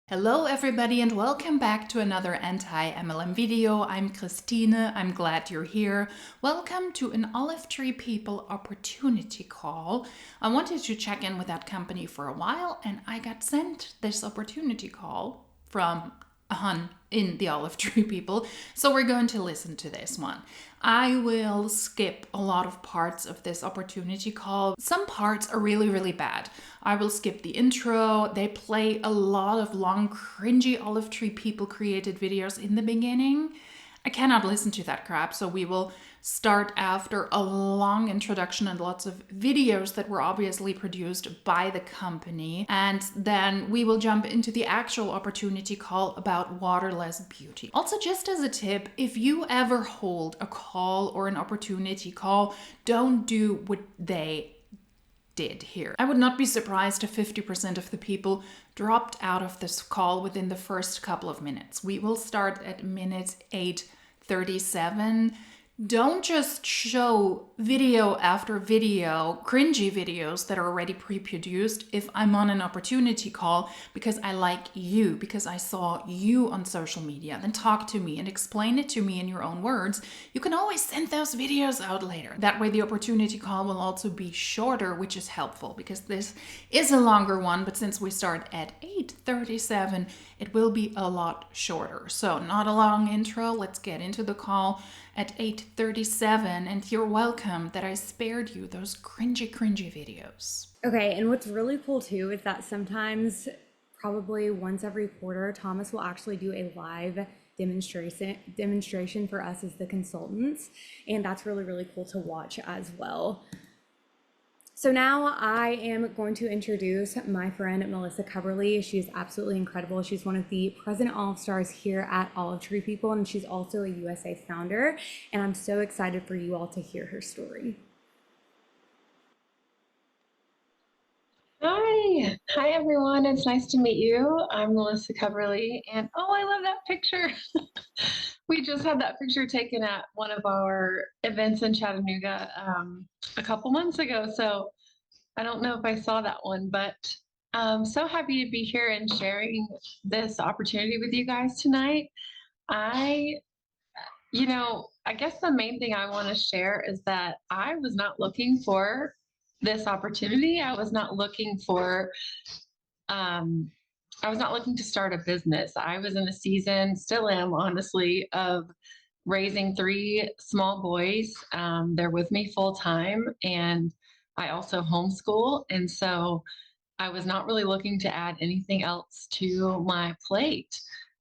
Hello everybody and welcome back to another anti-MLM video. I'm Christine. I'm glad you're here. Welcome to an Olive Tree People opportunity call. I wanted to check in with that company for a while and I got sent this opportunity call from a hun in the Olive Tree People. So we're going to listen to this one. I will skip a lot of parts of this opportunity call. Some parts are really bad. I will skip the intro. They play a lot of long, cringy Olive Tree People created videos in the beginning. I cannot listen to that crap, so we will start after a long introduction and lots of videos that were obviously produced by the company. And then we will jump into the actual opportunity call about waterless beauty. Also, just as a tip, if you ever hold a call or an opportunity call, don't do what they did here. I would not be surprised if 50% of the people dropped out of this call within the first couple of minutes. We will start at minute 8:37. Don't just show video after video, cringy videos that are already pre-produced if I'm on an opportunity call because I like you, because I saw you on social media. Then talk to me and explain it to me in your own words. You can always send those videos out later. That way the opportunity call will also be shorter, which is helpful because this is a longer one, but since we start at 8:37, it will be a lot shorter. So not a long intro. Let's get into the call at 8:37, and you're welcome that I spared you those cringy videos. Okay, and what's really cool too is that sometimes, probably once every quarter, Thomas will actually do a live demonstration for us as the consultants, and that's really cool to watch as well. So now I am going to introduce my friend Melissa Coverly. She's absolutely incredible. She's one of the President All-Stars here at Olive Tree People, and she's also a USA founder. And I'm so excited for you all to hear her story. Hi everyone. It's nice to meet you. I'm Melissa Coverly, and oh, I love that picture. We just had that picture taken at one of our events in Chattanooga a couple months ago. So I don't know if I saw that one, but I'm so happy to be here and sharing this opportunity with you guys tonight. I, I guess the main thing I want to share is that I was not looking for this opportunity. Um, I was not looking to start a business. I was in a season, still am honestly, of raising three small boys. They're with me full time, and I also homeschool. And so I was not really looking to add anything else to my plate.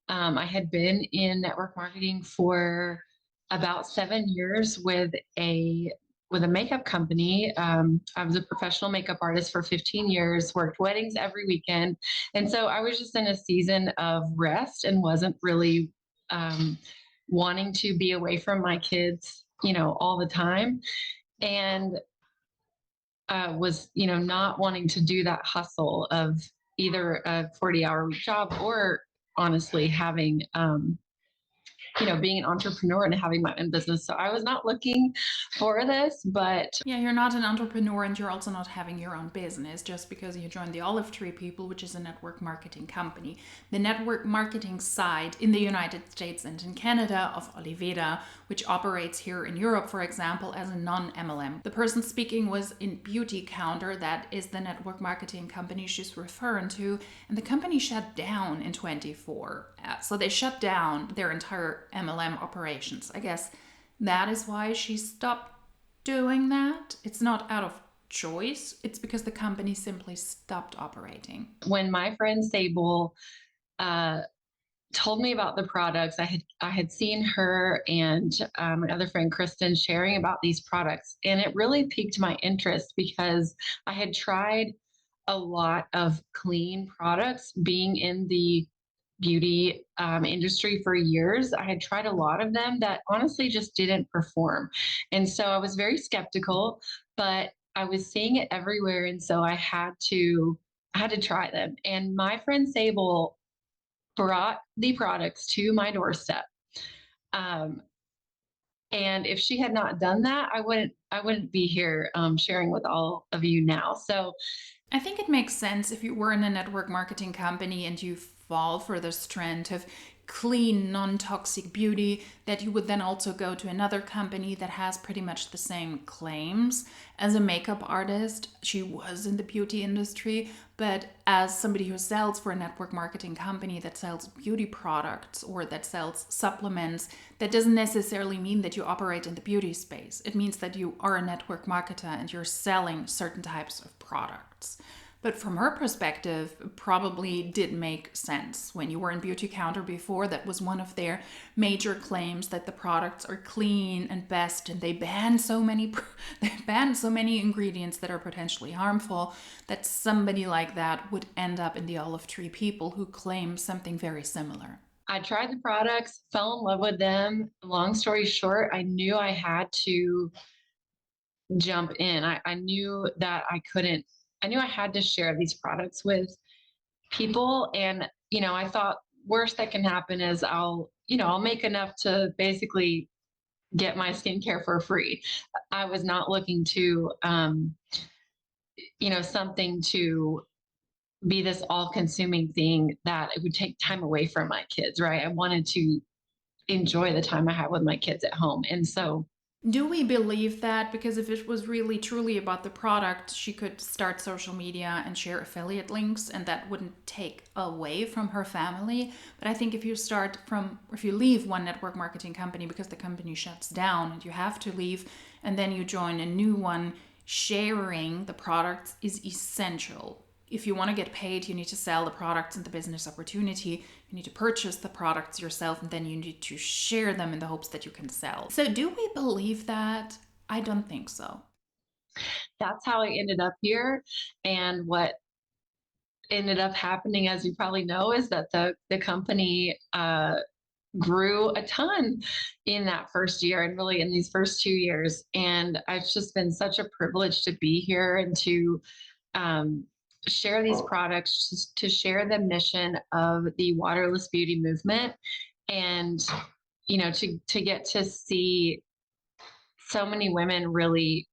I had been in network marketing for about 7 years with a makeup company. I was a professional makeup artist for 15 years, worked weddings every weekend. And so I was just in a season of rest and wasn't really wanting to be away from my kids, all the time. And was, not wanting to do that hustle of either a 40-hour week job or honestly having, being an entrepreneur and having my own business. So I was not looking for this, but Yeah, you're not an entrepreneur and you're also not having your own business just because you joined the Olive Tree People, which is a network marketing company. The network marketing side in the United States and in Canada of Oliveda, which operates here in Europe, for example, as a non-MLM. The person speaking was in Beauty Counter, that is the network marketing company she's referring to, and the company shut down in 24. So they shut down their entire MLM operations. I guess that is why she stopped doing that. It's not out of choice. It's because the company simply stopped operating. when my friend Sable uh, told me about the products, I had seen her and my other friend Kristen sharing about these products, and it really piqued my interest because I had tried a lot of clean products. Being in the beauty industry for years, I had tried a lot of them that honestly just didn't perform, and so I was very skeptical. But I was seeing it everywhere, and so I had to try them. And my friend Sable brought the products to my doorstep. Um, and if she had not done that, I wouldn't be here sharing with all of you now. So I think it makes sense if you were in a network marketing company and you fall for this trend of clean, non-toxic beauty, that you would then also go to another company that has pretty much the same claims. As a makeup artist, she was in the beauty industry, but as somebody who sells for a network marketing company that sells beauty products or that sells supplements, that doesn't necessarily mean that you operate in the beauty space. It means that you are a network marketer and you're selling certain types of products. But from her perspective, it probably did make sense. When you were in Beauty Counter before, that was one of their major claims, that the products are clean and best, and they ban so many ingredients that are potentially harmful, that somebody like that would end up in the olive tree people who claim something very similar. I tried the products, fell in love with them. Long story short, I knew I had to jump in. I knew that I knew I had to share these products with people. And, I thought worst that can happen is I'll make enough to basically get my skincare for free. I was not looking to, something to be this all consuming thing that it would take time away from my kids, right? I wanted to enjoy the time I had with my kids at home. And so Do we believe that? Because if it was really truly about the product, she could start social media and share affiliate links, and that wouldn't take away from her family. But I think if you leave one network marketing company because the company shuts down and you have to leave, and then you join a new one, sharing the products is essential. If you want to get paid, you need to sell the products and the business opportunity. You need to purchase the products yourself, and then you need to share them in the hopes that you can sell. So, do we believe that? I don't think so. that's how I ended up here. And what ended up happening, as you probably know, is that the company grew a ton in that first year and really in these first 2 years. And it's just been such a privilege to be here and to um, share these products, just to share the mission of the waterless beauty movement, and to get to see so many women really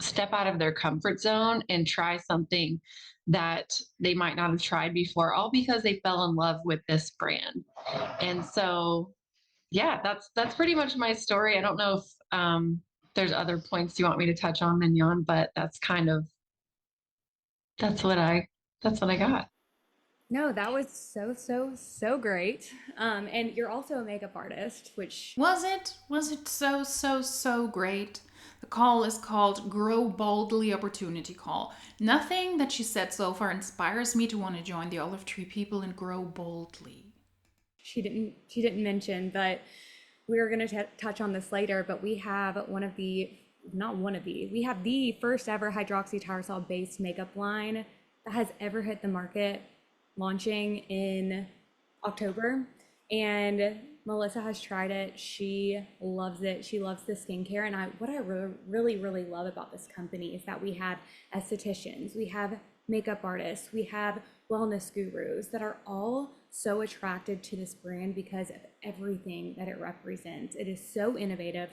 step out of their comfort zone and try something that they might not have tried before, all because they fell in love with this brand. And so, yeah, that's pretty much my story. I don't know if there's other points you want me to touch on, Mignon, but that's what I that's what I got. No, that was so, so, so great. And you're also a makeup artist, which Was it? Was it so, so, so great? The call is called Grow Boldly Opportunity Call. Nothing that she said so far inspires me to want to join the olive tree people and grow boldly. she didn't mention, but we are going to touch on this later. But we have we have the first ever hydroxytyrosol based makeup line that has ever hit the market, launching in October. And Melissa has tried it. She loves it. She loves the skincare. And what I really, really love about this company is that we have estheticians, we have makeup artists, we have wellness gurus that are all so attracted to this brand because of everything that it represents. It is so innovative.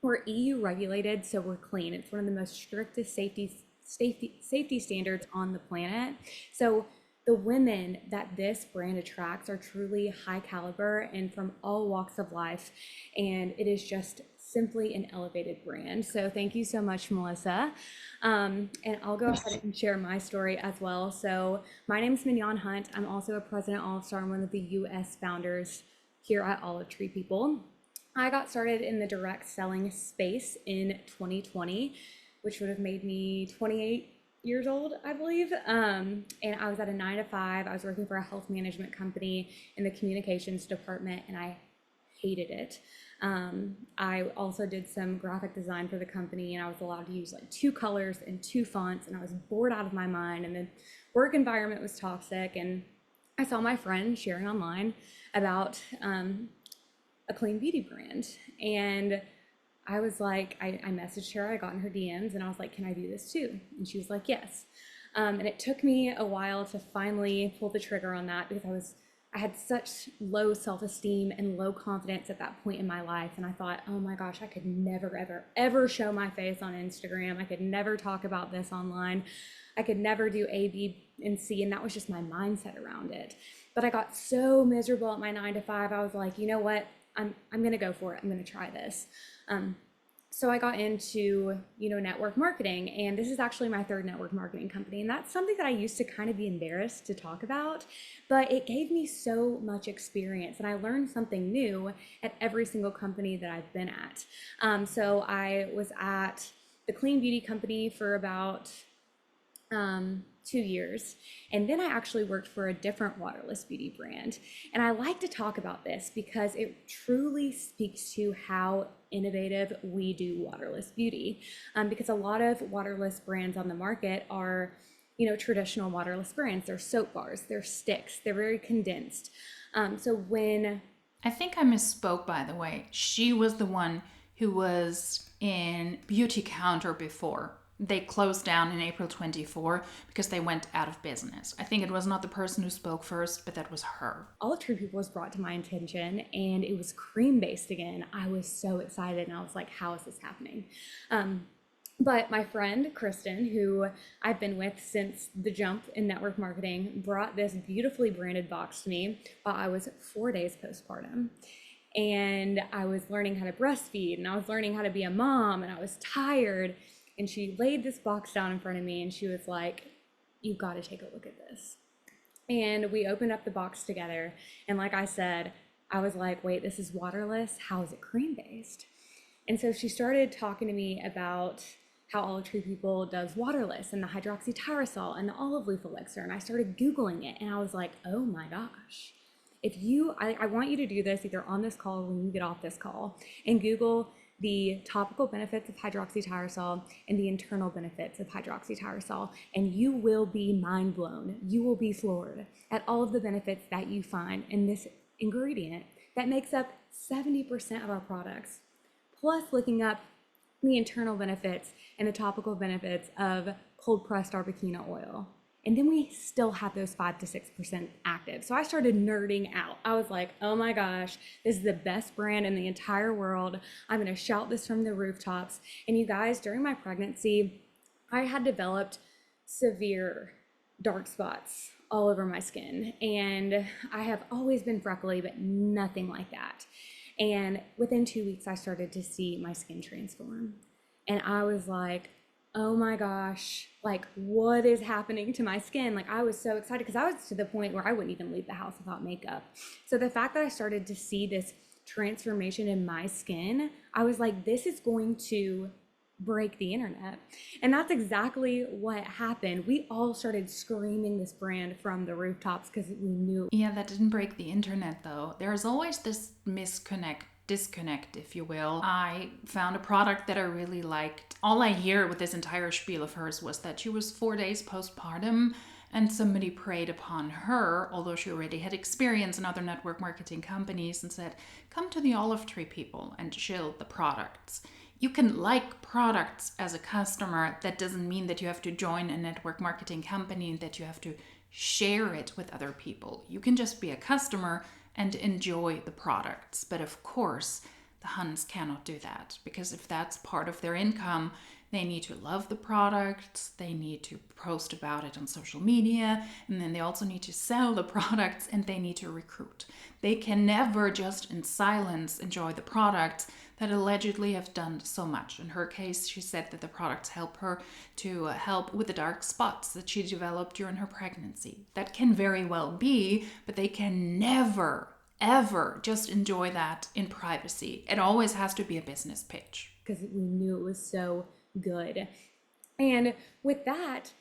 We're EU regulated, so we're clean. It's one of the most strictest safety standards on the planet. So the women that this brand attracts are truly high caliber and from all walks of life. And it is just simply an elevated brand. So thank you so much, Melissa. And I'll go ahead and share my story as well. So my name is Mignon Hunt. I'm also a President All-Star and one of the US founders here at Olive Tree People. I got started in the direct selling space in 2020, which would have made me 28 years old, I believe. And I was at a 9 to 5. I was working for a health management company in the communications department, and I hated it. I also did some graphic design for the company, and I was allowed to use like 2 colors and 2 fonts, and I was bored out of my mind. And the work environment was toxic. And I saw my friend sharing online about a clean beauty brand. And I was like, I messaged her, I got in her DMs, and I was like, can I do this too? And she was like, yes. And it took me a while to finally pull the trigger on that because I had such low self-esteem and low confidence at that point in my life. And I thought, oh my gosh, I could never, ever, ever show my face on Instagram. I could never talk about this online. I could never do A, B, and C, and that was just my mindset around it. But I got so miserable at my 9 to 5. I was like, you know what? I'm gonna go for it. I'm gonna try this. So I got into, network marketing, and this is actually my third network marketing company. And that's something that I used to kind of be embarrassed to talk about, but it gave me so much experience, and I learned something new at every single company that I've been at. So I was at the clean beauty company for about 2 years. And then I actually worked for a different waterless beauty brand. And I like to talk about this because it truly speaks to how innovative we do waterless beauty. Because a lot of waterless brands on the market are, traditional waterless brands. They're soap bars, they're sticks, they're very condensed. So when I think I misspoke, by the way. She was the one who was in Beauty Counter before. They closed down in April 24 because they went out of business. I think it was not the person who spoke first, but that was her. Olive Tree People was brought to my attention, and it was cream based again. I was so excited, and I was like, how is this happening? But my friend Kristen, who I've been with since the jump in network marketing, brought this beautifully branded box to me while I was 4 days postpartum. And I was learning how to breastfeed, and I was learning how to be a mom, and I was tired. And she laid this box down in front of me, and she was like, you've got to take a look at this. And we opened up the box together. And like I said, I was like, wait, this is waterless. How is it cream based? And so she started talking to me about how Olive Tree People does waterless and the hydroxytyrosol and the olive leaf elixir. And I started Googling it, and I was like, oh my gosh. I want you to do this either on this call or when you get off this call, and Google the topical benefits of hydroxytyrosol and the internal benefits of hydroxytyrosol, and you will be mind blown. You will be floored at all of the benefits that you find in this ingredient that makes up 70% of our products, plus looking up the internal benefits and the topical benefits of cold pressed arbequina oil. And then we still have those 5 to 6% active. So I started nerding out. I was like, oh my gosh, this is the best brand in the entire world. I'm gonna shout this from the rooftops. And you guys, during my pregnancy, I had developed severe dark spots all over my skin. And I have always been freckly, but nothing like that. And within 2 weeks, I started to see my skin transform. And I was like, oh my gosh, like what is happening to my skin? Like I was so excited because I was to the point where I wouldn't even leave the house without makeup. So the fact that I started to see this transformation in my skin, I was like, this is going to break the internet. And that's exactly what happened. We all started screaming this brand from the rooftops because we knew. Yeah, that didn't break the internet though. There's always this disconnect, if you will. I found a product that I really liked. All I hear with this entire spiel of hers was that she was 4 days postpartum and somebody preyed upon her, although she already had experience in other network marketing companies, and said, come to the Olive Tree People and chill the products. You can like products as a customer. That doesn't mean that you have to join a network marketing company and that you have to share it with other people. You can just be a customer and enjoy the products. But of course, the Huns cannot do that, because if that's part of their income, they need to love the products, they need to post about it on social media, and then they also need to sell the products, and they need to recruit. They can never just in silence enjoy the products that allegedly have done so much. In her case, she said that the products help her to help with the dark spots that she developed during her pregnancy. That can very well be, but they can never, ever just enjoy that in privacy. It always has to be a business pitch. Because we knew it was so good. And with that,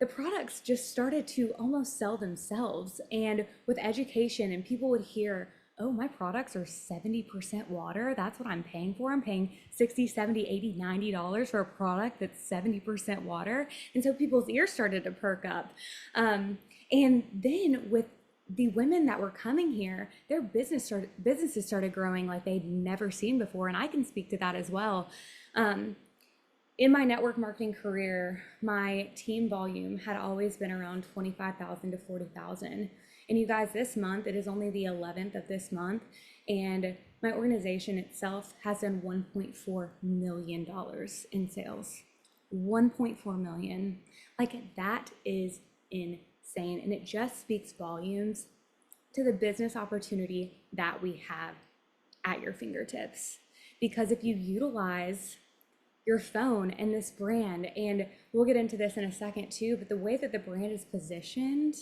the products just started to almost sell themselves. And with education, and people would hear, oh, my products are 70% water. That's what I'm paying for. I'm paying $60, $70, $80, $90 for a product that's 70% water. And so people's ears started to perk up. And then with the women that were coming here, their businesses started growing like they'd never seen before. And I can speak to that as well. In my network marketing career, my team volume had always been around 25,000 to 40,000. And you guys, this month, it is only the 11th of this month, and my organization itself has done $1.4 million in sales. 1.4 million. Like, that is insane. And it just speaks volumes to the business opportunity that we have at your fingertips. Because if you utilize your phone and this brand, and we'll get into this in a second too, but the way that the brand is positioned,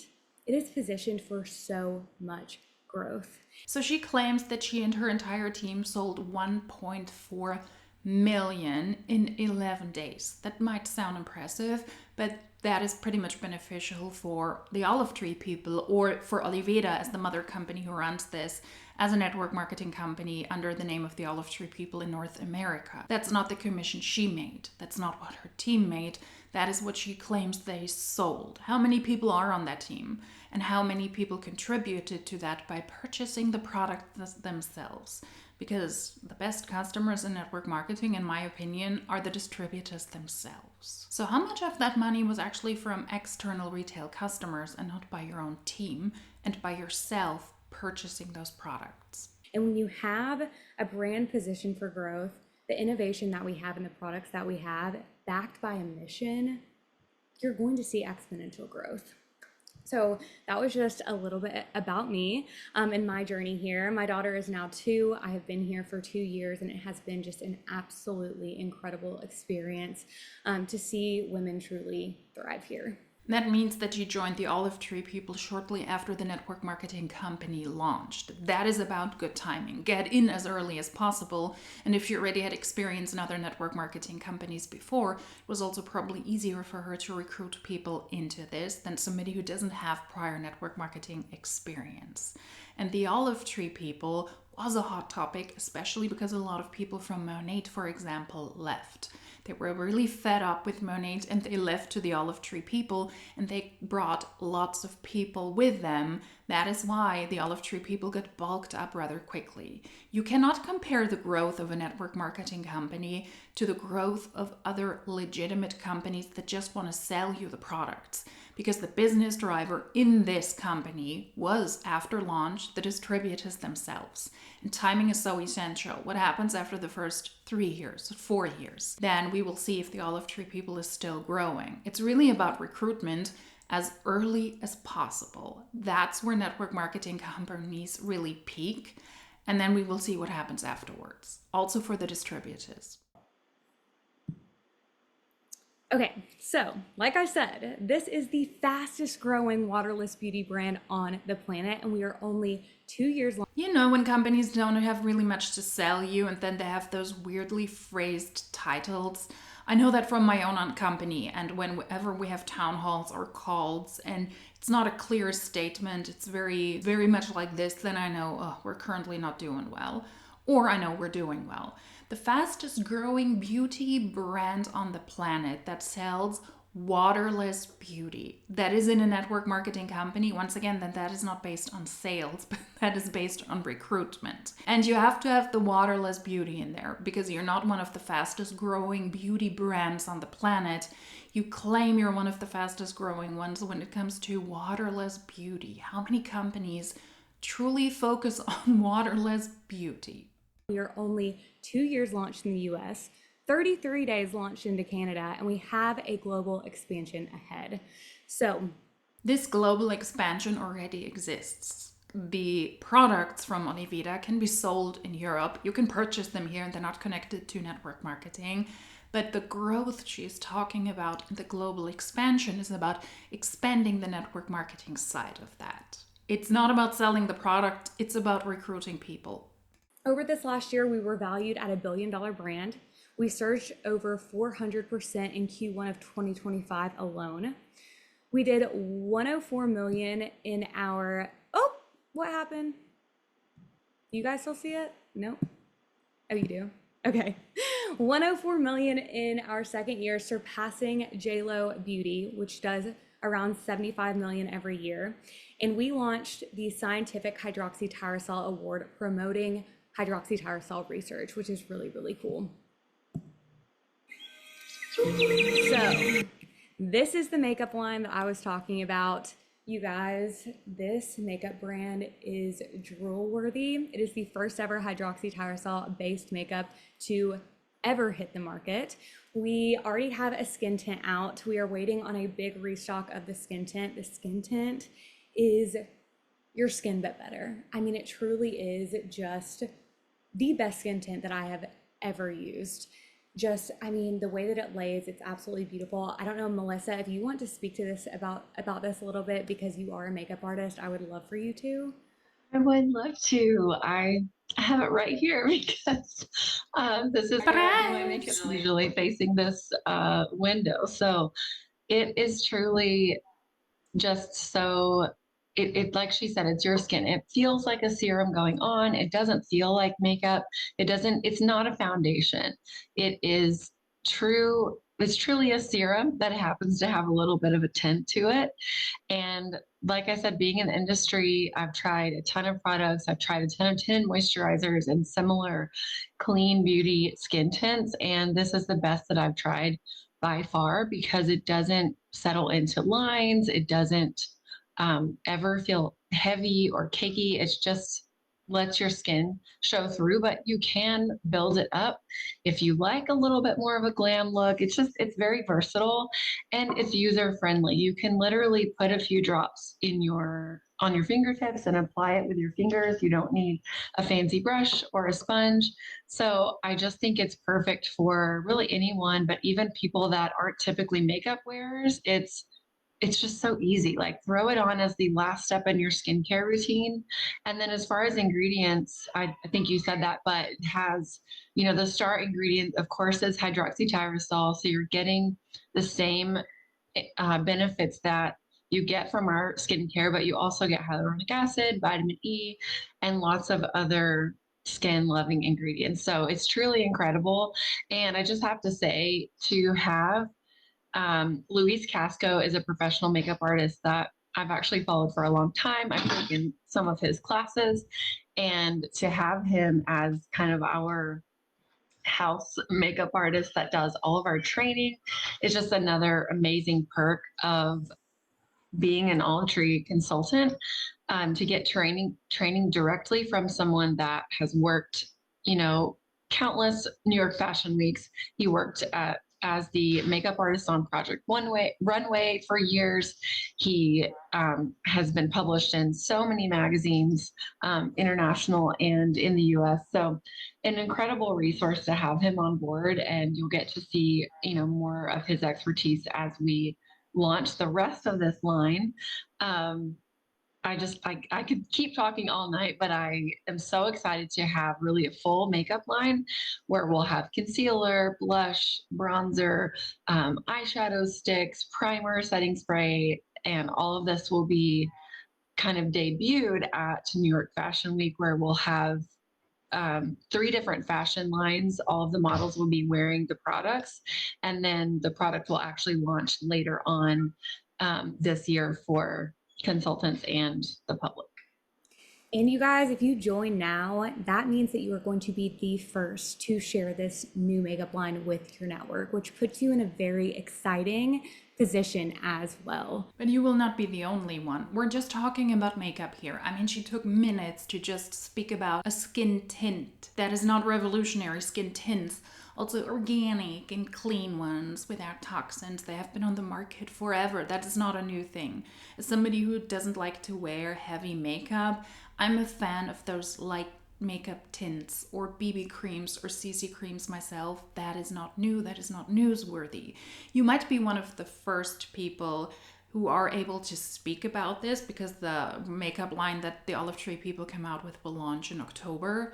it is positioned for so much growth. So she claims that she and her entire team sold 1.4 million in 11 days. That might sound impressive, but that is pretty much beneficial for the olive tree people, or for Oliveda as the mother company who runs this as a network marketing company under the name of the olive tree people in North America. That's not the commission she made. That's not what her team made. That is what she claims they sold. How many people are on that team? And how many people contributed to that by purchasing the product themselves? Because the best customers in network marketing, in my opinion, are the distributors themselves. So how much of that money was actually from external retail customers and not by your own team and by yourself purchasing those products? And when you have a brand position for growth, the innovation that we have and the products that we have backed by a mission, you're going to see exponential growth. So that was just a little bit about me and my journey here. My daughter is now 2. I have been here for 2 years, and it has been just an absolutely incredible experience to see women truly thrive here. That means that you joined the Olive Tree people shortly after the network marketing company launched. That is about good timing. Get in as early as possible. And if you already had experience in other network marketing companies before, it was also probably easier for her to recruit people into this than somebody who doesn't have prior network marketing experience. And the Olive Tree people was a hot topic, especially because a lot of people from Monat, for example, left. They were really fed up with Monat and they left to the Olive Tree people, and they brought lots of people with them. That is why the Olive Tree people got bulked up rather quickly. You cannot compare the growth of a network marketing company to the growth of other legitimate companies that just want to sell you the products, because the business driver in this company was, after launch, the distributors themselves. And timing is so essential. What happens after the first 3 years, 4 years? Then we will see if the Olive Tree people is still growing. It's really about recruitment as early as possible. That's where network marketing companies really peak. And then we will see what happens afterwards. Also for the distributors. Okay, so like I said, this is the fastest growing waterless beauty brand on the planet, and we are only 2 years long. You know, when companies don't have really much to sell you and then they have those weirdly phrased titles. I know that from my own company, and whenever we have town halls or calls and it's not a clear statement, it's very, very much like this, then I know, oh, we're currently not doing well. Or I know we're doing well. The fastest growing beauty brand on the planet that sells waterless beauty, that is in a network marketing company, once again, then that is not based on sales, but that is based on recruitment. And you have to have the waterless beauty in there, because you're not one of the fastest growing beauty brands on the planet. You claim you're one of the fastest growing ones when it comes to waterless beauty. How many companies truly focus on waterless beauty? We are only 2 years launched in the US, 33 days launched into Canada, and we have a global expansion ahead. So this global expansion already exists. The products from Oliveda can be sold in Europe. You can purchase them here and they're not connected to network marketing. But the growth she's talking about, the global expansion, is about expanding the network marketing side of that. It's not about selling the product, it's about recruiting people. Over this last year, we were valued at $1 billion brand. We surged over 400% in Q1 of 2025 alone. We did 104 million in our, oh, what happened? You guys still see it? No? Oh, you do? Okay. 104 million in our second year, surpassing JLo Beauty, which does around 75 million every year. And we launched the Scientific Hydroxytyrosol Award promoting hydroxytyrosol research, which is really, really cool. So this is the makeup line that I was talking about. You guys, this makeup brand is drool worthy. It is the first ever hydroxytyrosol based makeup to ever hit the market. We already have a skin tint out. We are waiting on a big restock of the skin tint. The skin tint is your skin but better. I mean, it truly is just the best skin tint that I have ever used. Just, I mean, the way that it lays, it's absolutely beautiful. I don't know, Melissa, if you want to speak to this about this a little bit because you are a makeup artist, I would love for you to. I would love to. I have it right here because this is where I do my makeup, Surprise! usually facing this window. So it is truly just so it like she said, it's your skin. It feels like a serum going on. It doesn't feel like makeup. It's not a foundation. It is it's truly a serum that happens to have a little bit of a tint to it. And like I said, being in the industry, I've tried a ton of products. I've tried a ton of tin moisturizers and similar clean beauty skin tints. And this is the best that I've tried by far because it doesn't settle into lines. It doesn't ever feel heavy or cakey. It's just lets your skin show through, but you can build it up if you like a little bit more of a glam look. It's very versatile and it's user friendly. You can literally put a few drops on your fingertips and apply it with your fingers. You don't need a fancy brush or a sponge. So I just think it's perfect for really anyone, but even people that aren't typically makeup wearers. It's just so easy. Like throw it on as the last step in your skincare routine. And then as far as ingredients, I think you said that, but it has, the star ingredient, of course, is hydroxytyrosol. So you're getting the same benefits that you get from our skincare, but you also get hyaluronic acid, vitamin E, and lots of other skin loving ingredients. So it's truly incredible. And I just have to say to have Luis Casco is a professional makeup artist that I've actually followed for a long time. I've taken some of his classes, and to have him as kind of our house makeup artist that does all of our training is just another amazing perk of being an Olive Tree consultant. To get training directly from someone that has worked, countless New York Fashion Weeks. He worked as the makeup artist on Project Runway for years. He has been published in so many magazines, international and in the US. So an incredible resource to have him on board, and you'll get to see, more of his expertise as we launch the rest of this line. I could keep talking all night, but I am so excited to have really a full makeup line where we'll have concealer, blush, bronzer, eyeshadow sticks, primer, setting spray, and all of this will be kind of debuted at New York Fashion Week, where we'll have 3 different fashion lines. All of the models will be wearing the products, and then the product will actually launch later on this year for consultants and the public. And you guys, if you join now, that means that you are going to be the first to share this new makeup line with your network, which puts you in a very exciting position as well. But you will not be the only one. We're just talking about makeup here. I mean, she took minutes to just speak about a skin tint. That is not revolutionary. Skin tints, also organic and clean ones without toxins. They have been on the market forever. That is not a new thing. As somebody who doesn't like to wear heavy makeup, I'm a fan of those light makeup tints or BB creams or CC creams myself. That is not new. That is not newsworthy. You might be one of the first people who are able to speak about this because the makeup line that the Olive Tree people come out with will launch in October.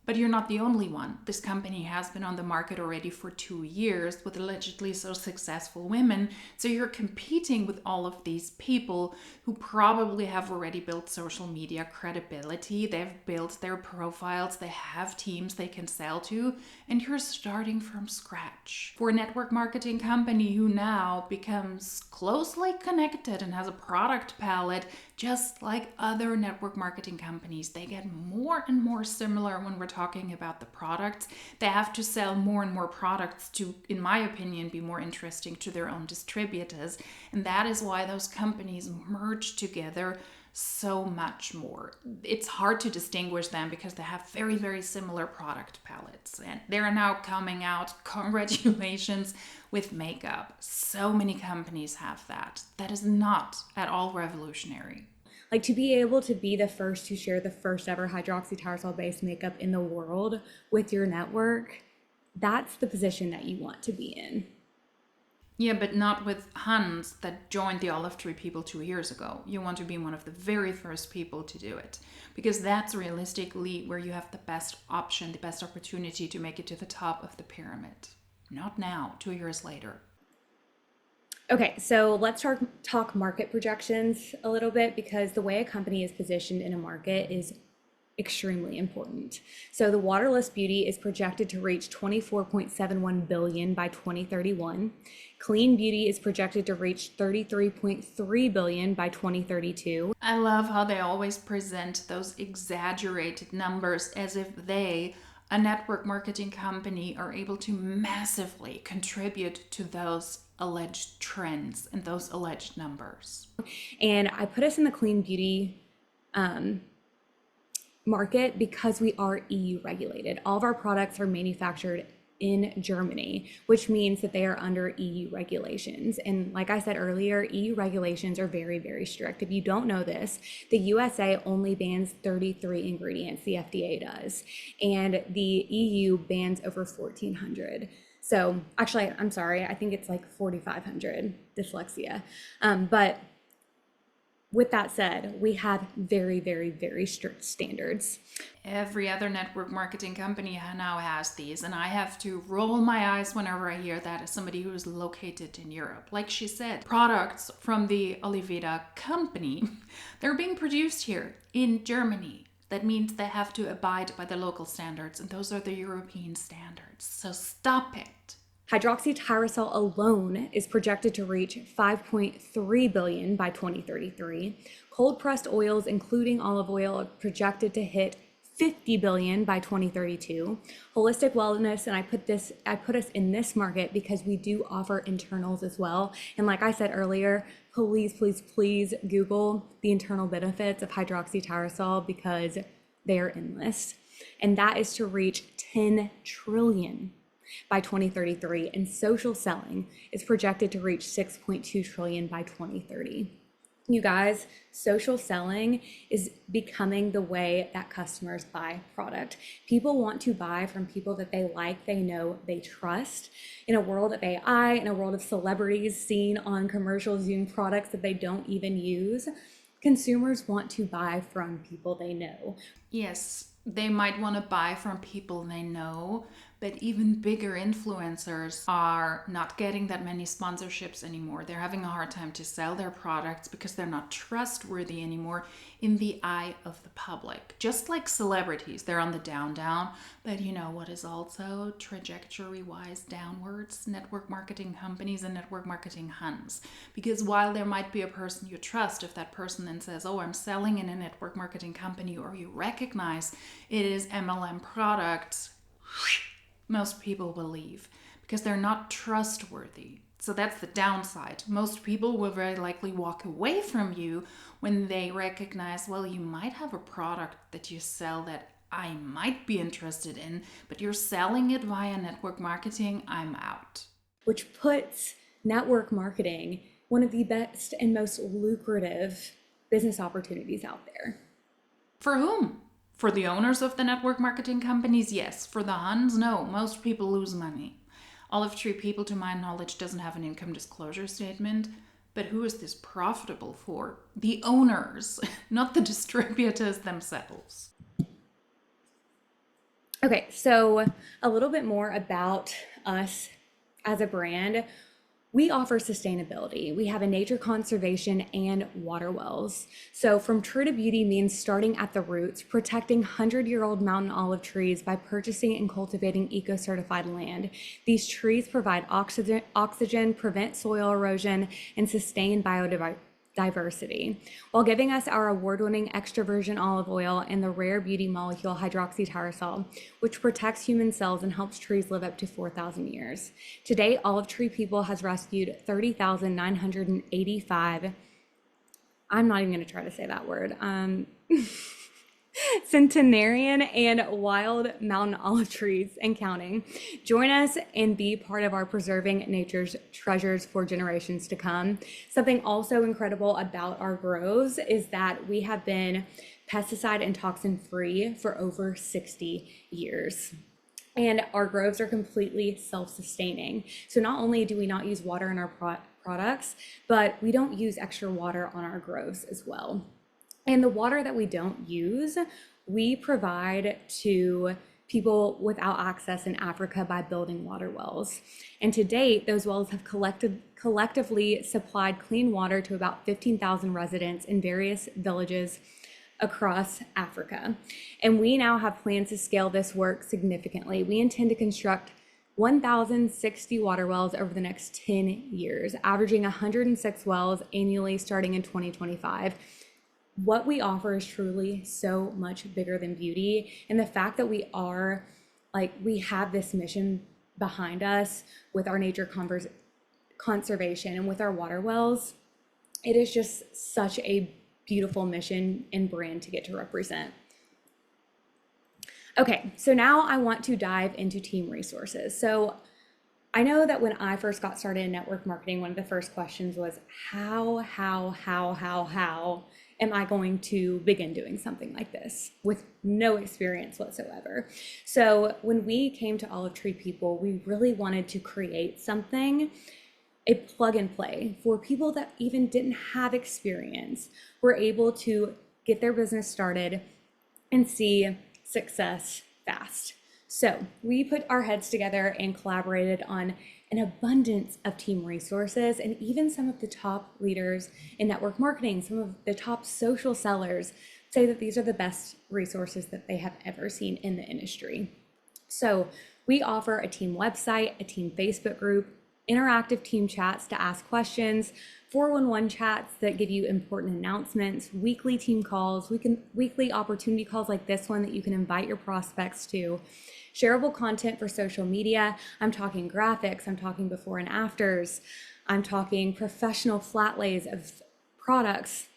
But you're not the only one. This company has been on the market already for 2 years with allegedly so successful women. So you're competing with all of these people who probably have already built social media credibility. They've built their profiles. They have teams they can sell to. And you're starting from scratch. For a network marketing company who now becomes closely connected and has a product palette just like other network marketing companies, they get more and more similar when we're talking about the products. They have to sell more and more products to, in my opinion, be more interesting to their own distributors. And that is why those companies merge together so much more. It's hard to distinguish them because they have very, very similar product palettes. And they're now coming out, congratulations, with makeup. So many companies have that. That is not at all revolutionary. Like, to be able to be the first to share the first ever hydroxytyrosol based makeup in the world with your network, that's the position that you want to be in. Yeah, but not with Hans that joined the Olive Tree people 2 years ago. You want to be one of the very first people to do it because that's realistically where you have the best option, the best opportunity to make it to the top of the pyramid. Not now, 2 years later. Okay, so let's talk market projections a little bit, because the way a company is positioned in a market is extremely important. So the Waterless Beauty is projected to reach 24.71 billion by 2031. Clean Beauty is projected to reach 33.3 billion by 2032. I love how they always present those exaggerated numbers as if they, a network marketing company, are able to massively contribute to those alleged trends and those alleged numbers. And I put us in the clean beauty market because we are EU regulated. All of our products are manufactured in Germany, which means that they are under EU regulations. And like I said earlier, EU regulations are very, very strict. If you don't know this, the USA only bans 33 ingredients, the FDA does, and the EU bans over 1,400. So actually, I'm sorry, I think it's like 4,500, dyslexia. But with that said, we have very, very, very strict standards. Every other network marketing company now has these, and I have to roll my eyes whenever I hear that as somebody who is located in Europe. Like she said, products from the Oliveda company, they're being produced here in Germany. That means they have to abide by the local standards, and those are the European standards. So stop it. Hydroxytyrosol alone is projected to reach 5.3 billion by 2033. Cold pressed oils, including olive oil, are projected to hit 50 billion by 2032. Holistic wellness, and I put us in this market because we do offer internals as well. And like I said earlier, please, please, please Google the internal benefits of hydroxytyrosol because they are endless. And that is to reach 10 trillion by 2033, and social selling is projected to reach 6.2 trillion by 2030. You guys, social selling is becoming the way that customers buy product. People want to buy from people that they like, they know, they trust. In a world of AI, in a world of celebrities seen on commercials using products that they don't even use, consumers want to buy from people they know. Yes, they might want to buy from people they know, but even bigger influencers are not getting that many sponsorships anymore. They're having a hard time to sell their products because they're not trustworthy anymore in the eye of the public. Just like celebrities, they're on the down, but you know what is also trajectory-wise downwards? Network marketing companies and network marketing Huns. Because while there might be a person you trust, if that person then says, oh, I'm selling in a network marketing company, or you recognize it is MLM products, most people will leave because they're not trustworthy. So that's the downside. Most people will very likely walk away from you when they recognize, well, you might have a product that you sell that I might be interested in, but you're selling it via network marketing, I'm out. Which puts network marketing one of the best and most lucrative business opportunities out there. For whom? For the owners of the network marketing companies, yes. For the Huns, no. Most people lose money. Olive Tree People, to my knowledge, doesn't have an income disclosure statement. But who is this profitable for? The owners, not the distributors themselves. Okay, so a little bit more about us as a brand. We offer sustainability. We have a nature conservation and water wells. So from True to Beauty means starting at the roots, protecting 100-year-old mountain olive trees by purchasing and cultivating eco-certified land. These trees provide oxygen, prevent soil erosion, and sustain biodiversity, while giving us our award-winning extra virgin olive oil and the rare beauty molecule hydroxytyrosol, which protects human cells and helps trees live up to 4,000 years. Today, Olive Tree People has rescued 30,985 I'm not even going to try to say that word. Centenarian and wild mountain olive trees and counting. Join us and be part of our preserving nature's treasures for generations to come. Something also incredible about our groves is that we have been pesticide and toxin free for over 60 years. And our groves are completely self-sustaining. So not only do we not use water in our products, but we don't use extra water on our groves as well. And the water that we don't use, we provide to people without access in Africa by building water wells. And to date, those wells have collectively supplied clean water to about 15,000 residents in various villages across Africa. And we now have plans to scale this work significantly. We intend to construct 1,060 water wells over the next 10 years, averaging 106 wells annually starting in 2025. What we offer is truly so much bigger than beauty. And the fact that we have this mission behind us with our nature conservation and with our water wells, it is just such a beautiful mission and brand to get to represent. Okay, so now I want to dive into team resources. So I know that when I first got started in network marketing, one of the first questions was how am I going to begin doing something like this with no experience whatsoever? So when we came to Olive Tree People, we really wanted to create something, a plug and play for people that even didn't have experience, were able to get their business started and see success fast. So we put our heads together and collaborated on an abundance of team resources, and even some of the top leaders in network marketing, some of the top social sellers say that these are the best resources that they have ever seen in the industry. So we offer a team website, a team Facebook group, interactive team chats to ask questions, 411 chats that give you important announcements, weekly team calls, weekly opportunity calls like this one that you can invite your prospects to, shareable content for social media. I'm talking graphics, I'm talking before and afters, I'm talking professional flat lays of products,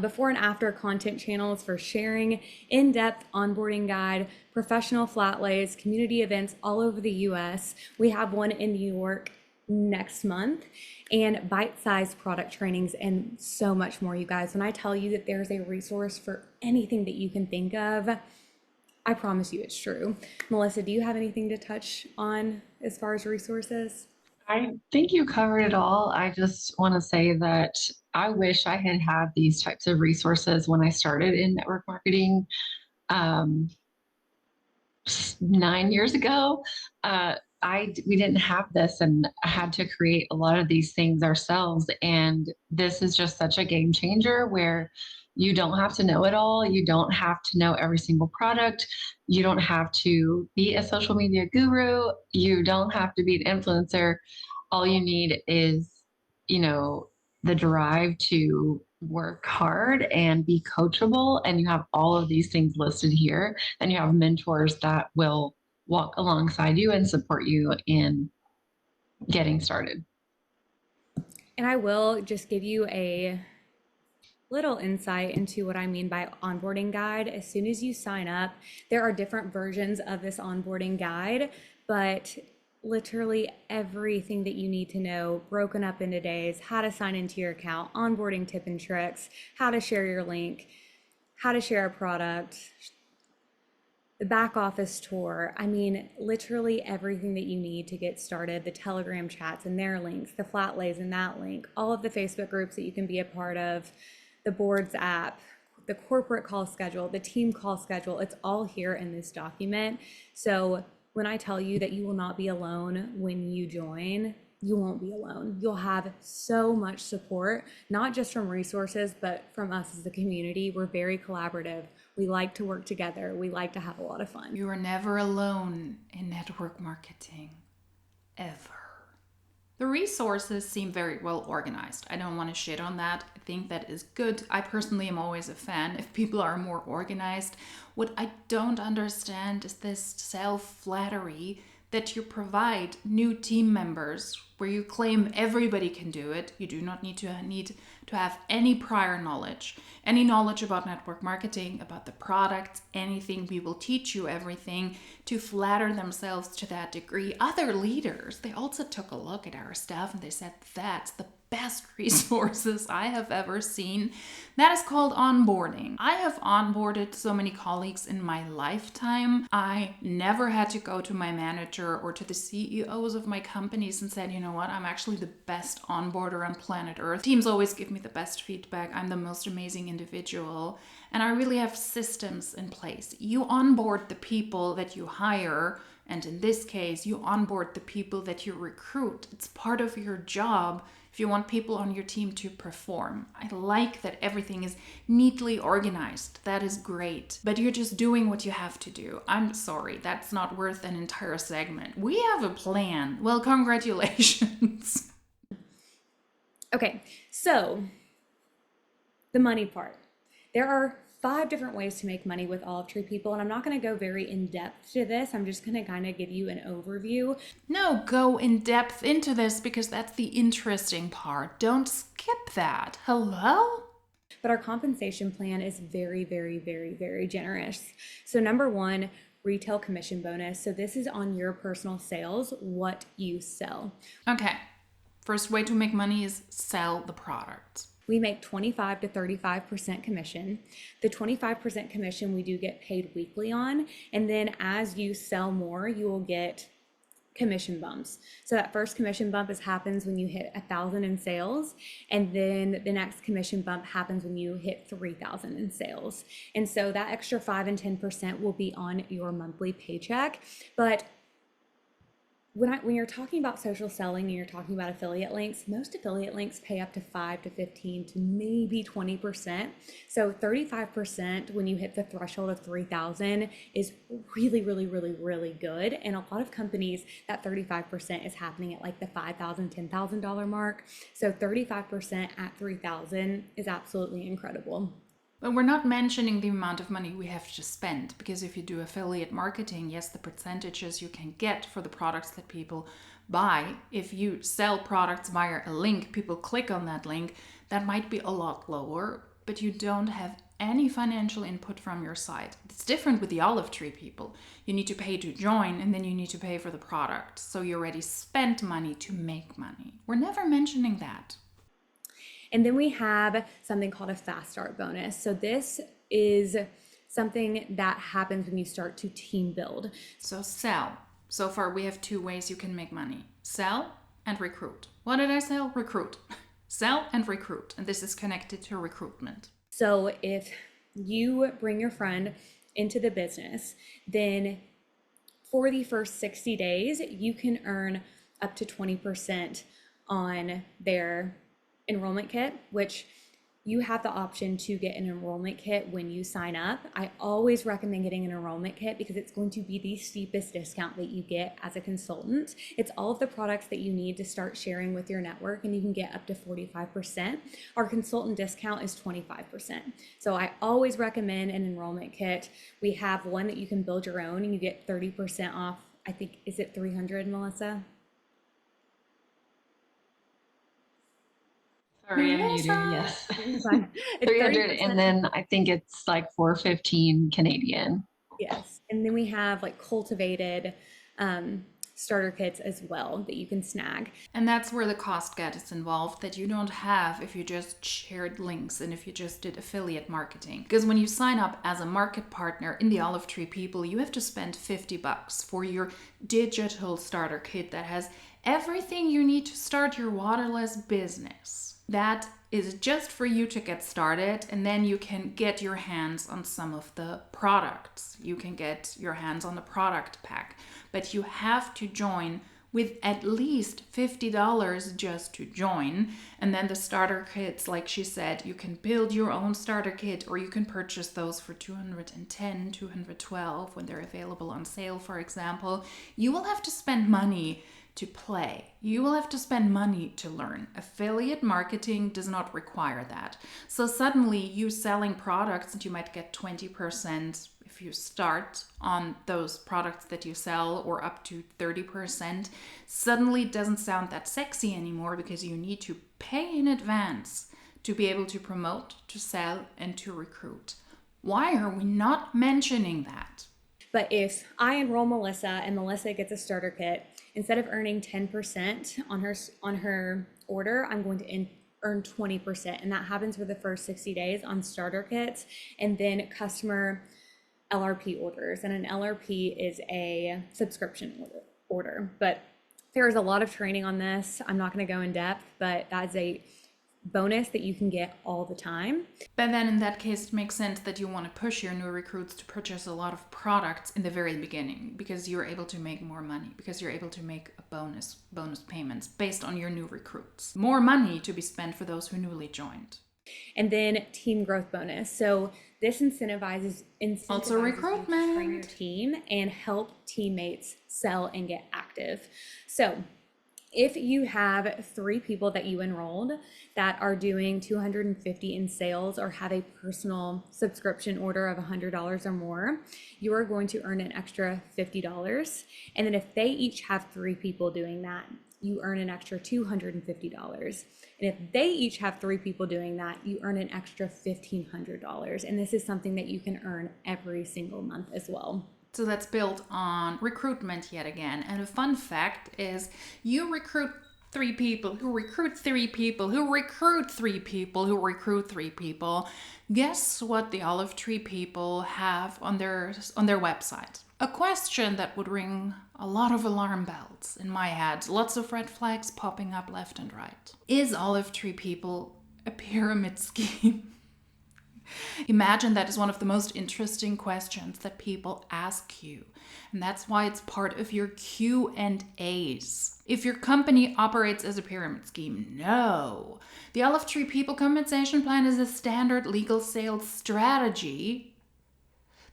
before and after content channels for sharing, in-depth onboarding guide, professional flat lays, community events all over the US. We have one in New York next month, and bite-sized product trainings and so much more, you guys. When I tell you that there's a resource for anything that you can think of, I promise you it's true. Melissa, do you have anything to touch on as far as resources? I think you covered it all. I just want to say that I wish I had had these types of resources when I started in network marketing. Um, 9 years ago, we didn't have this, and I had to create a lot of these things ourselves. And this is just such a game changer where you don't have to know it all. You don't have to know every single product. You don't have to be a social media guru. You don't have to be an influencer. All you need is, you know, the drive to work hard and be coachable. And you have all of these things listed here, and you have mentors that will walk alongside you and support you in getting started. And I will just give you a little insight into what I mean by onboarding guide. As soon as you sign up, there are different versions of this onboarding guide, but literally everything that you need to know broken up into days, how to sign into your account, onboarding tip and tricks, how to share your link, how to share a product, the back office tour. I mean, literally everything that you need to get started, the Telegram chats and their links, the flat lays and that link, all of the Facebook groups that you can be a part of, the boards app, the corporate call schedule, the team call schedule, it's all here in this document. So when I tell you that you will not be alone when you join, you won't be alone. You'll have so much support, not just from resources, but from us as a community. We're very collaborative. We like to work together. We like to have a lot of fun. You are never alone in network marketing, ever. The resources seem very well organized. I don't want to shit on that. I think that is good. I personally am always a fan if people are more organized. What I don't understand is this self-flattery that you provide new team members where you claim everybody can do it. You do not need to have any prior knowledge, any knowledge about network marketing, about the product, anything. We will teach you everything to flatter themselves to that degree. Other leaders, they also took a look at our stuff and they said, that's the best resources I have ever seen. That is called onboarding. I have onboarded so many colleagues in my lifetime. I never had to go to my manager or to the CEOs of my companies and said, you know what, I'm actually the best onboarder on planet Earth. Teams always give me the best feedback. I'm the most amazing individual. And I really have systems in place. You onboard the people that you hire. And in this case, you onboard the people that you recruit. It's part of your job if you want people on your team to perform. I like that everything is neatly organized. That is great. But you're just doing what you have to do. I'm sorry, that's not worth an entire segment. We have a plan. Well, congratulations. Okay, so the money part. There are 5 different ways to make money with Olive Tree people, and I'm not going to go very in depth to this. I'm just going to kind of give you an overview. No, go in depth into this because that's the interesting part. Don't skip that. Hello? But our compensation plan is very, very, very, very generous. So number 1, retail commission bonus. So this is on your personal sales, what you sell. Okay. First way to make money is sell the product. We make 25 to 35% commission. The 25% commission we do get paid weekly on. And then as you sell more, you will get commission bumps. So that first commission bump happens when you hit 1,000 in sales. And then the next commission bump happens when you hit 3,000 in sales. And so that extra 5 and 10% will be on your monthly paycheck. But when you're talking about social selling and you're talking about affiliate links, most affiliate links pay up to 5 to 15 to maybe 20%. So 35% when you hit the threshold of 3,000 is really, really, really, really good. And a lot of companies, that 35% is happening at like the $5,000, $10,000 mark. So 35% at 3,000 is absolutely incredible. But we're not mentioning the amount of money we have to spend, because if you do affiliate marketing, yes, the percentages you can get for the products that people buy, if you sell products via a link, people click on that link, that might be a lot lower, but you don't have any financial input from your side. It's different with the Olive Tree people. You need to pay to join and then you need to pay for the product. So you already spent money to make money. We're never mentioning that. And then we have something called a fast start bonus. So this is something that happens when you start to team build. So sell. So far we have 2 ways you can make money. Sell and recruit. What did I sell? Recruit. Sell and recruit. And this is connected to recruitment. So if you bring your friend into the business, then for the first 60 days, you can earn up to 20% on their enrollment kit, which you have the option to get an enrollment kit when you sign up. I always recommend getting an enrollment kit because it's going to be the steepest discount that you get as a consultant. It's all of the products that you need to start sharing with your network, and you can get up to 45%. Our consultant discount is 25%. So I always recommend an enrollment kit. We have one that you can build your own and you get 30% off. I think, is it 300, Melissa? Sorry, I'm muted. Yes. It's fine. It's 300, 30%. and then I think it's like 415 Canadian. Yes. And then we have like cultivated starter kits as well that you can snag. And that's where the cost gets involved that you don't have if you just shared links and if you just did affiliate marketing. Because when you sign up as a market partner in the Olive Tree people, you have to spend $50 for your digital starter kit that has everything you need to start your waterless business. That is just for you to get started, and then you can get your hands on some of the products. You can get your hands on the product pack, but you have to join with at least $50 just to join. And then the starter kits, like she said, you can build your own starter kit, or you can purchase those for $210, $212 when they're available on sale, for example. You will have to spend money to play. You will have to spend money to learn. Affiliate marketing does not require that. So suddenly you selling products and you might get 20% if you start on those products that you sell or up to 30%, suddenly it doesn't sound that sexy anymore because you need to pay in advance to be able to promote, to sell, and to recruit. Why are we not mentioning that? But if I enroll Melissa and Melissa gets a starter kit, instead of earning 10% on her order, I'm going to earn 20. And that happens for the first 60 days on starter kits and then customer LRP orders. And an LRP is a subscription order. But there is a lot of training on this. I'm not going to go in depth, but that's a bonus that you can get all the time. But then in that case, it makes sense that you want to push your new recruits to purchase a lot of products in the very beginning because you're able to make more money, because you're able to make a bonus payments based on your new recruits. More money to be spent for those who newly joined. And then team growth bonus. So this incentivizes also recruitment. You to train your team and help teammates sell and get active. So if you have 3 people that you enrolled that are doing 250 in sales or have a personal subscription order of $100 or more, you are going to earn an extra $50. And then if they each have 3 people doing that, you earn an extra $250. And if they each have 3 people doing that, you earn an extra $1,500. And this is something that you can earn every single month as well. So that's built on recruitment yet again. And a fun fact is you recruit 3 people who recruit 3 people who recruit 3 people who recruit 3 people. Guess what the Olive Tree people have on their website? A question that would ring a lot of alarm bells in my head. Lots of red flags popping up left and right. Is Olive Tree people a pyramid scheme? Imagine that is one of the most interesting questions that people ask you. And that's why it's part of your Q&As. If your company operates as a pyramid scheme, no. The Olive Tree People Compensation Plan is a standard legal sales strategy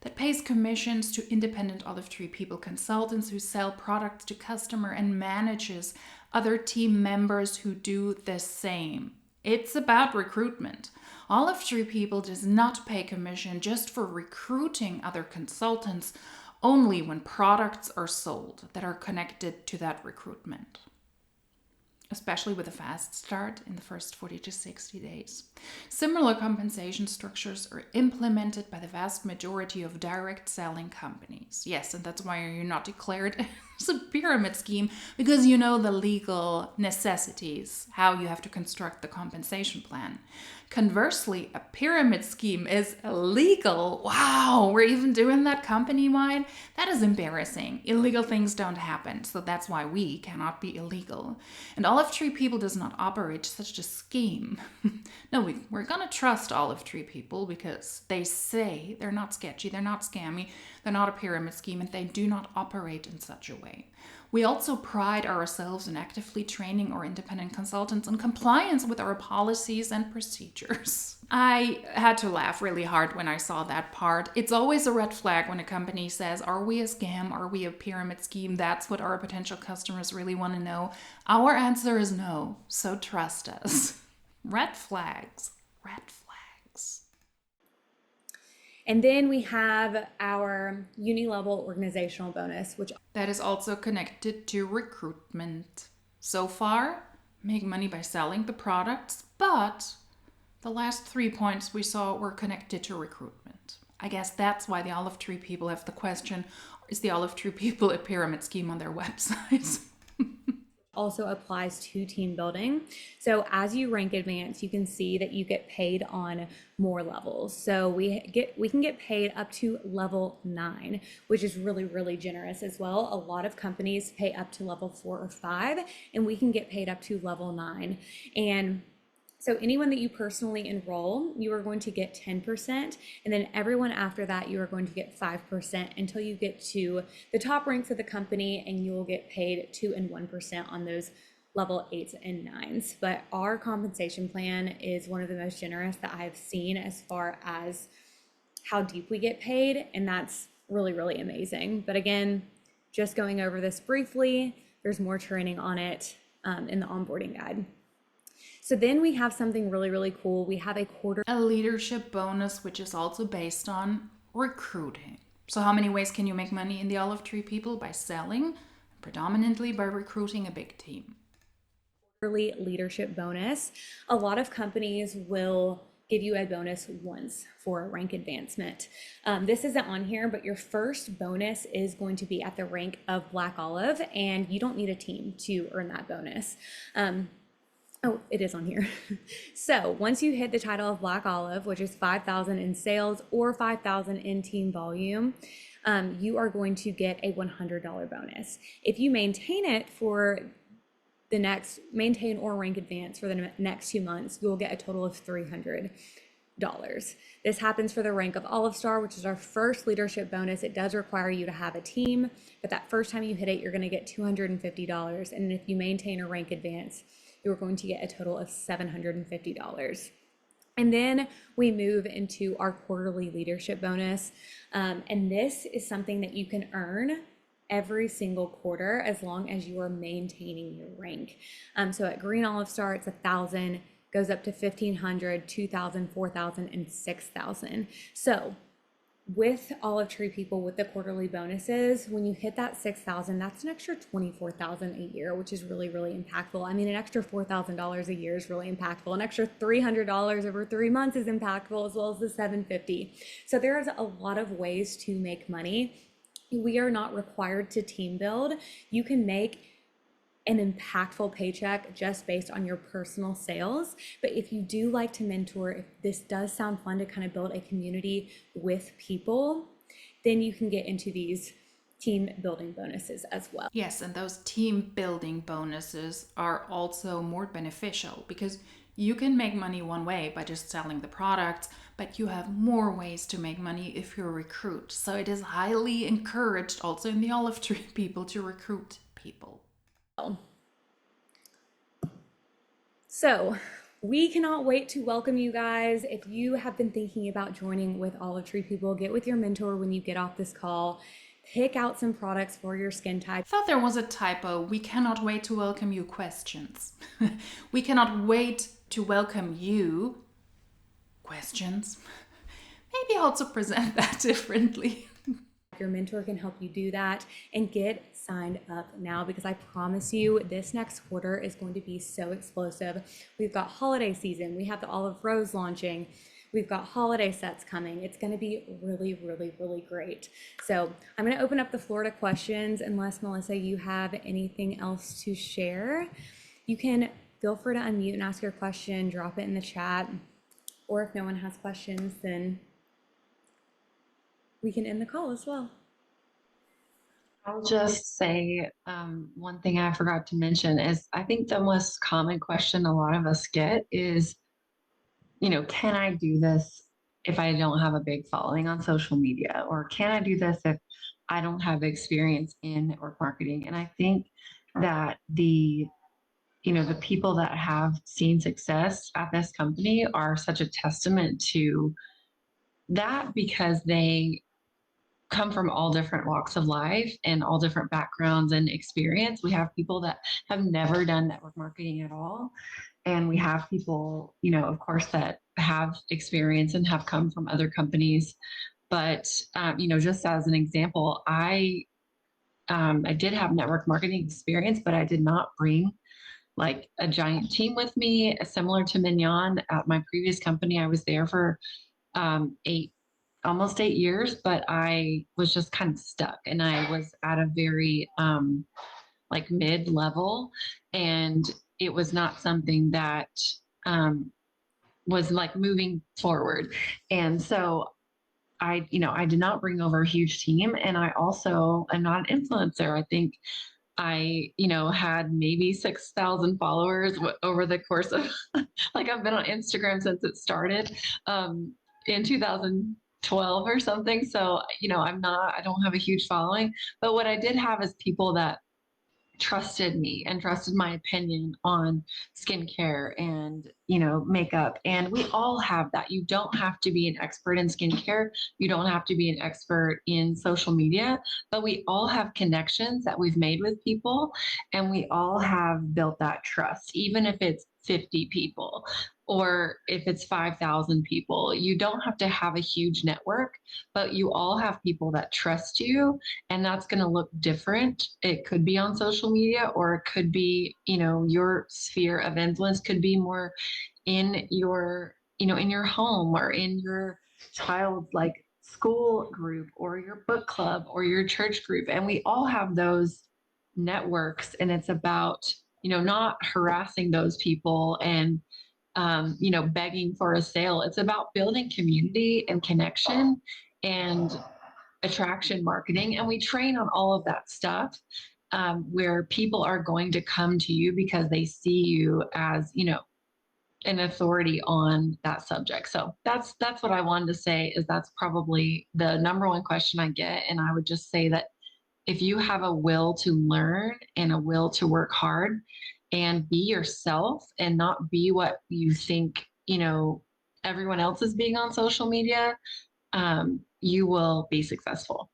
that pays commissions to independent Olive Tree People consultants who sell products to customer and manages other team members who do the same. It's about recruitment. Olive Tree People does not pay commission just for recruiting other consultants, only when products are sold that are connected to that recruitment, especially with a fast start in the first 40 to 60 days. Similar compensation structures are implemented by the vast majority of direct selling companies. Yes, and that's why you're not declared as a pyramid scheme, because you know the legal necessities, how you have to construct the compensation plan. Conversely, a pyramid scheme is illegal. Wow, we're even doing that company-wide? That is embarrassing. Illegal things don't happen, so that's why we cannot be illegal. And Olive Tree People does not operate such a scheme. No, we're gonna trust Olive Tree People because they say they're not sketchy, they're not scammy, they're not a pyramid scheme, and they do not operate in such a way. We also pride ourselves in actively training our independent consultants in compliance with our policies and procedures. I had to laugh really hard when I saw that part. It's always a red flag when a company says, are we a scam? Are we a pyramid scheme? That's what our potential customers really want to know. Our answer is no, so trust us. Red flags, red flags. And then we have our uni-level organizational bonus, which that is also connected to recruitment. So far, make money by selling the products, but the last 3 points we saw were connected to recruitment. I guess that's why the Olive Tree People have the question, is the Olive Tree People a pyramid scheme on their website? Also applies to team building. So as you rank advanced, you can see that you get paid on more levels. So we can get paid up to level 9, which is really, really generous as well. A lot of companies pay up to level 4 or 5, and we can get paid up to level 9. And so anyone that you personally enroll, you are going to get 10%, and then everyone after that, you are going to get 5% until you get to the top ranks of the company, and you will get paid 2 and 1% on those level 8s and 9s. But our compensation plan is one of the most generous that I've seen as far as how deep we get paid, and that's really, really amazing. But again, just going over this briefly, there's more training on it in the onboarding guide. So then we have something really, really cool. We have a leadership bonus, which is also based on recruiting. So, how many ways can you make money in the Olive Tree People? By selling, predominantly by recruiting a big team. Quarterly leadership bonus. A lot of companies will give you a bonus once for a rank advancement. This isn't on here, but your first bonus is going to be at the rank of Black Olive, and you don't need a team to earn that bonus. Oh, it is on here. So once you hit the title of Black Olive, which is 5,000 in sales or 5,000 in team volume, you are going to get a $100 bonus. If you maintain it for the next, maintain or rank advance for the next 2 months, you'll get a total of $300. This happens for the rank of Olive Star, which is our first leadership bonus. It does require you to have a team, but that first time you hit it, you're going to get $250. And if you maintain or rank advance, you're going to get a total of $750. And then we move into our quarterly leadership bonus. And this is something that you can earn every single quarter as long as you are maintaining your rank. So at Green Olive Star, it's 1,000, goes up to 1,500, 2,000, 4,000, and 6,000. So with Olive Tree People, with the quarterly bonuses, when you hit that 6,000, that's an extra 24,000 a year, which is really, really impactful. I mean, an extra $4,000 a year is really impactful. An extra $300 over 3 months is impactful, as well as the 750. So there's a lot of ways to make money. We are not required to team build. You can make an impactful paycheck just based on your personal sales. But if you do like to mentor, if this does sound fun to kind of build a community with people, then you can get into these team building bonuses as well. Yes, and those team building bonuses are also more beneficial because you can make money one way by just selling the products, but you have more ways to make money if you're a recruit. So it is highly encouraged also in the Olive Tree People to recruit people. So we cannot wait to welcome you guys. If you have been thinking about joining with Olive Tree People, get with your mentor when you get off this call. Pick out some products for your skin type. I thought there was a typo. We cannot wait to welcome you questions. We cannot wait to welcome you questions. Maybe also present that differently. Your mentor can help you do that, and get signed up now, because I promise you this next quarter is going to be so explosive. We've got holiday season. We have the Olive Rose launching. We've got holiday sets coming. It's going to be really, really, really great. So I'm going to open up the floor to questions, unless Melissa, you have anything else to share. You can feel free to unmute and ask your question, drop it in the chat, or if no one has questions, then we can end the call as well. I'll just say one thing I forgot to mention is I think the most common question a lot of us get is, can I do this if I don't have a big following on social media? Or can I do this if I don't have experience in network marketing? And I think that the people that have seen success at this company are such a testament to that, because they come from all different walks of life and all different backgrounds and experience. We have people that have never done network marketing at all. And we have people, of course, that have experience and have come from other companies. But, just as an example, I did have network marketing experience, but I did not bring like a giant team with me, similar to Mignon. At my previous company, I was there for almost 8 years, but I was just kind of stuck, and I was at a very like mid level, and it was not something that was like moving forward. And so I did not bring over a huge team, and I also am not an influencer. I think I, had maybe 6,000 followers over the course of like I've been on Instagram since it started in 2012 or something. So, I don't have a huge following, but what I did have is people that trusted me and trusted my opinion on skincare and makeup. And we all have that. You don't have to be an expert in skincare, you don't have to be an expert in social media, but we all have connections that we've made with people, and we all have built that trust, even if it's 50 people. or if it's 5,000 people. You don't have to have a huge network, but you all have people that trust you, and that's going to look different. It could be on social media, or it could be, your sphere of influence could be more in your home, or in your child's like school group, or your book club, or your church group. And we all have those networks, and it's about, not harassing those people and begging for a sale. It's about building community and connection and attraction marketing. And we train on all of that stuff, where people are going to come to you because they see you as, an authority on that subject. So that's what I wanted to say, is that's probably the number one question I get. And I would just say that if you have a will to learn and a will to work hard and be yourself and not be what you think, everyone else is being on social media, you will be successful.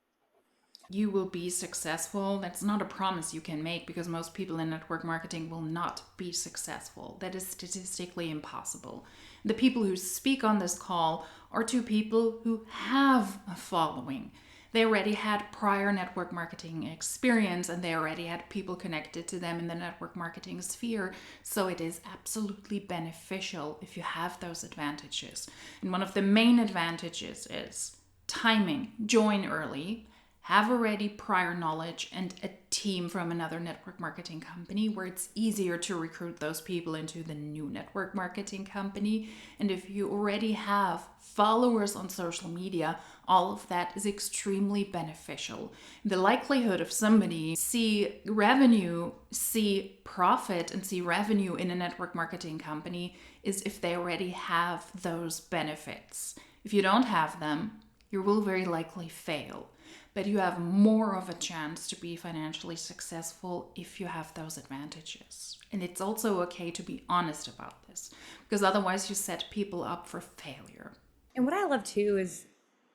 You will be successful. That's not a promise you can make, because most people in network marketing will not be successful. That is statistically impossible. The people who speak on this call are two people who have a following. They already had prior network marketing experience, and they already had people connected to them in the network marketing sphere. So it is absolutely beneficial if you have those advantages. And one of the main advantages is timing. Join early, have already prior knowledge and a team from another network marketing company, where it's easier to recruit those people into the new network marketing company. And if you already have followers on social media, all of that is extremely beneficial. The likelihood of somebody see revenue, see profit, and see revenue in a network marketing company is if they already have those benefits. If you don't have them, you will very likely fail. But you have more of a chance to be financially successful if you have those advantages. And it's also okay to be honest about this, because otherwise you set people up for failure. And what I love too is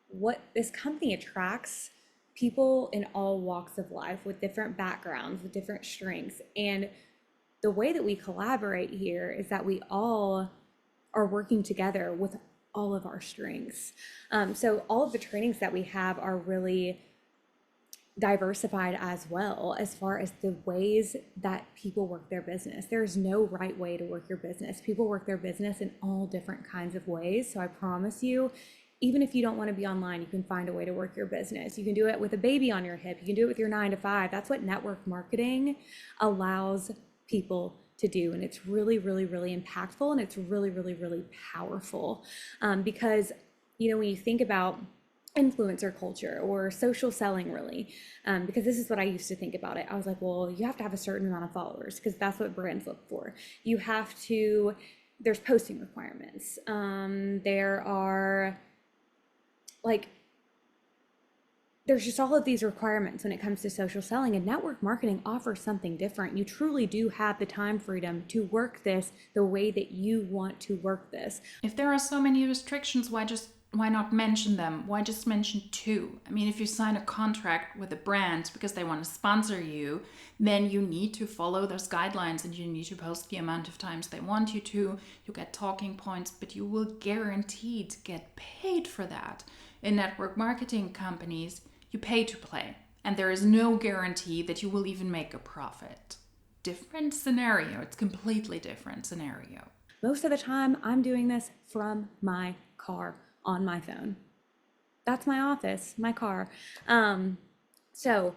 what this company attracts people in all walks of life with different backgrounds, with different strengths. And the way that we collaborate here is that we all are working together with all of our strengths. So all of the trainings that we have are really diversified as well, as far as the ways that people work their business. There's no right way to work your business. People work their business in all different kinds of ways. So I promise you, even if you don't want to be online, you can find a way to work your business. You can do it with a baby on your hip. You can do it with your 9 to 5. That's what network marketing allows people to do. And it's really, really, really impactful. And it's really, really, really powerful. Because, when you think about influencer culture or social selling, really, because this is what I used to think about it. I was like, well, you have to have a certain amount of followers because that's what brands look for. You have to, there's posting requirements. There are there's just all of these requirements when it comes to social selling, and network marketing offers something different. You truly do have the time freedom to work this the way that you want to work this. If there are so many restrictions, why not mention them? Why just mention 2? I mean, if you sign a contract with a brand because they want to sponsor you, then you need to follow those guidelines, and you need to post the amount of times they want you to. You get talking points, but you will guaranteed get paid for that. In network marketing companies, you pay to play, and there is no guarantee that you will even make a profit. Different scenario. It's completely different scenario. Most of the time, I'm doing this from my car on my phone. That's my office, my car. So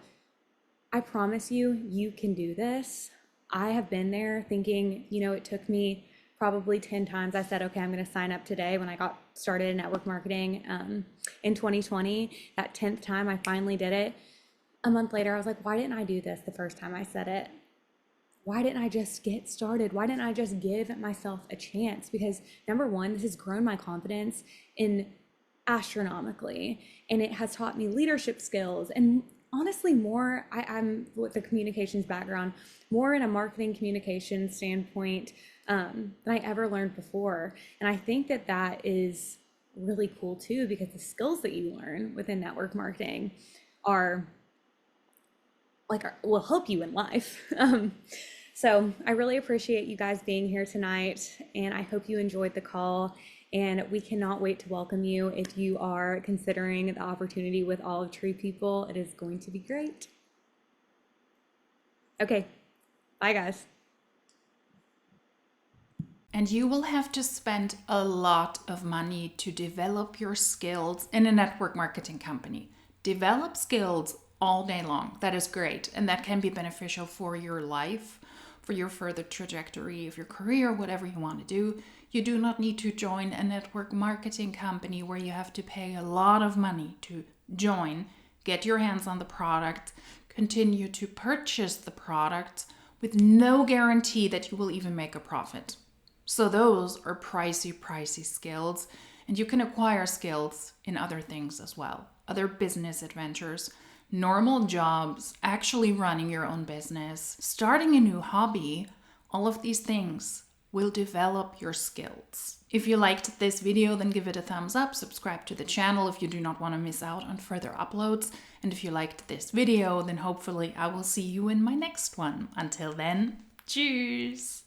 I promise you, you can do this. I have been there thinking, it took me probably 10 times. I said, okay, I'm going to sign up today when I got started in network marketing in 2020. That 10th time, I finally did it. A month later, I was like, why didn't I do this the first time I said it? Why didn't I just get started? Why didn't I just give myself a chance? Because number one, this has grown my confidence in astronomically, and it has taught me leadership skills, and honestly more, I'm with the communications background, more in a marketing communication standpoint than I ever learned before. And I think that that is really cool too, because the skills that you learn within network marketing will help you in life. So I really appreciate you guys being here tonight, and I hope you enjoyed the call. And we cannot wait to welcome you if you are considering the opportunity with Olive Tree people. It is going to be great. Okay, bye guys. And you will have to spend a lot of money to develop your skills in a network marketing company. Develop skills all day long. That is great. And that can be beneficial for your life, for your further trajectory of your career, whatever you want to do. You do not need to join a network marketing company where you have to pay a lot of money to join, get your hands on the product, continue to purchase the product with no guarantee that you will even make a profit. So those are pricey skills, and you can acquire skills in other things as well. Other business adventures, normal jobs, actually running your own business, starting a new hobby, all of these things will develop your skills. If you liked this video, then give it a thumbs up, subscribe to the channel if you do not want to miss out on further uploads. And if you liked this video, then hopefully I will see you in my next one. Until then, tschüss!